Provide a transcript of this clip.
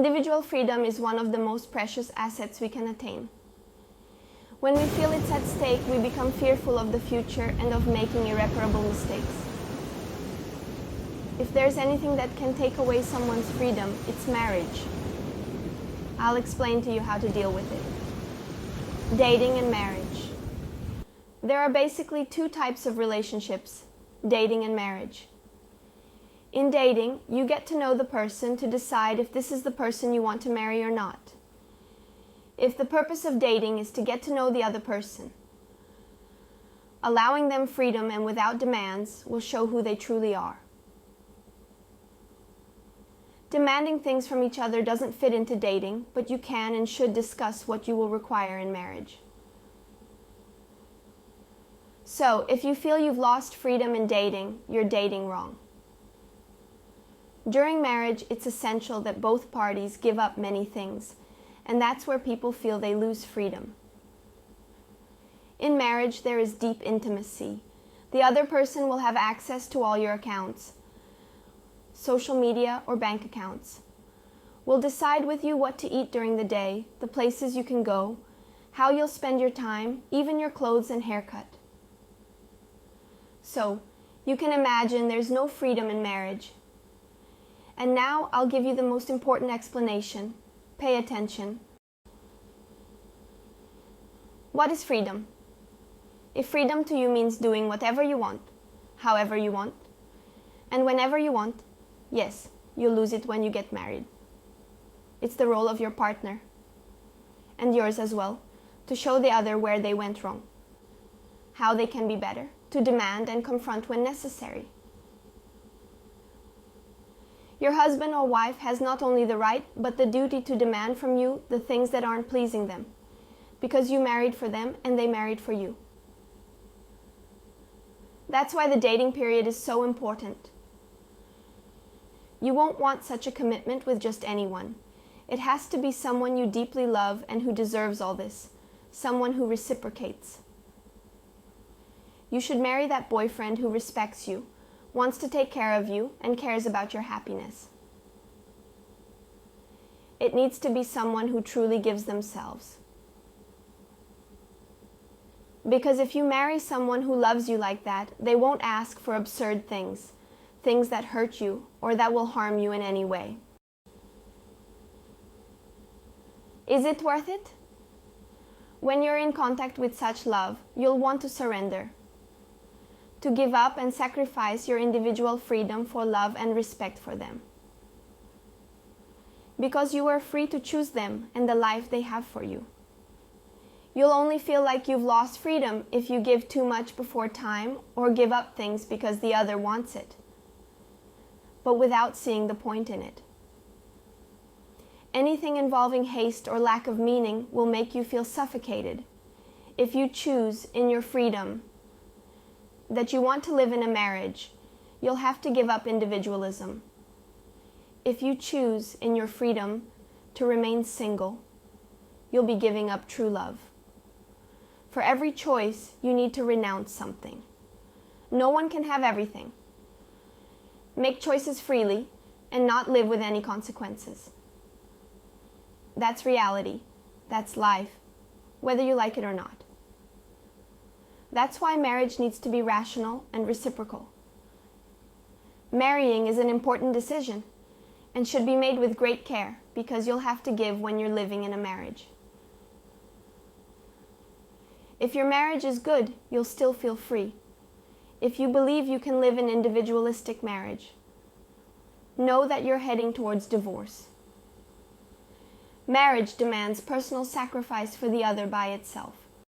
Individual freedom is one of the most precious assets we can attain. When we feel it's at stake, we become fearful of the future and of making irreparable mistakes. If there's anything that can take away someone's freedom, it's marriage. I'll explain to you how to deal with it. Dating and marriage. There are basically two types of relationships, dating and marriage. In dating, you get to know the person to decide if this is the person you want to marry or not. If the purpose of dating is to get to know the other person, allowing them freedom and without demands will show who they truly are. Demanding things from each other doesn't fit into dating, but you can and should discuss what you will require in marriage. So, if you feel you've lost freedom in dating, you're dating wrong. During marriage, it's essential that both parties give up many things, and that's where people feel they lose freedom. In marriage, there is deep intimacy. The other person will have access to all your accounts, social media or bank accounts. Will decide with you what to eat during the day, the places you can go, how you'll spend your time, even your clothes and haircut. So, you can imagine there's no freedom in marriage. And now I'll give you the most important explanation. Pay attention. What is freedom? If freedom to you means doing whatever you want, however you want, and whenever you want, yes, you'll lose it when you get married. It's the role of your partner, and yours as well, to show the other where they went wrong, how they can be better, to demand and confront when necessary. Your husband or wife has not only the right, but the duty to demand from you the things that aren't pleasing them, because you married for them and they married for you. That's why the dating period is so important. You won't want such a commitment with just anyone. It has to be someone you deeply love and who deserves all this, someone who reciprocates. You should marry that boyfriend who respects you, wants to take care of you, and cares about your happiness. It needs to be someone who truly gives themselves. Because if you marry someone who loves you like that, they won't ask for absurd things, things that hurt you or that will harm you in any way. Is it worth it? When you're in contact with such love, you'll want to surrender, to give up and sacrifice your individual freedom for love and respect for them. Because you are free to choose them and the life they have for you. You'll only feel like you've lost freedom if you give too much before time or give up things because the other wants it, but without seeing the point in it. Anything involving haste or lack of meaning will make you feel suffocated. If you choose in your freedom that you want to live in a marriage, you'll have to give up individualism. If you choose in your freedom to remain single, you'll be giving up true love. For every choice, you need to renounce something. No one can have everything. Make choices freely and not live with any consequences. That's reality. That's life, whether you like it or not. That's why marriage needs to be rational and reciprocal. Marrying is an important decision and should be made with great care because you'll have to give when you're living in a marriage. If your marriage is good, you'll still feel free. If you believe you can live an individualistic marriage, know that you're heading towards divorce. Marriage demands personal sacrifice for the other by itself.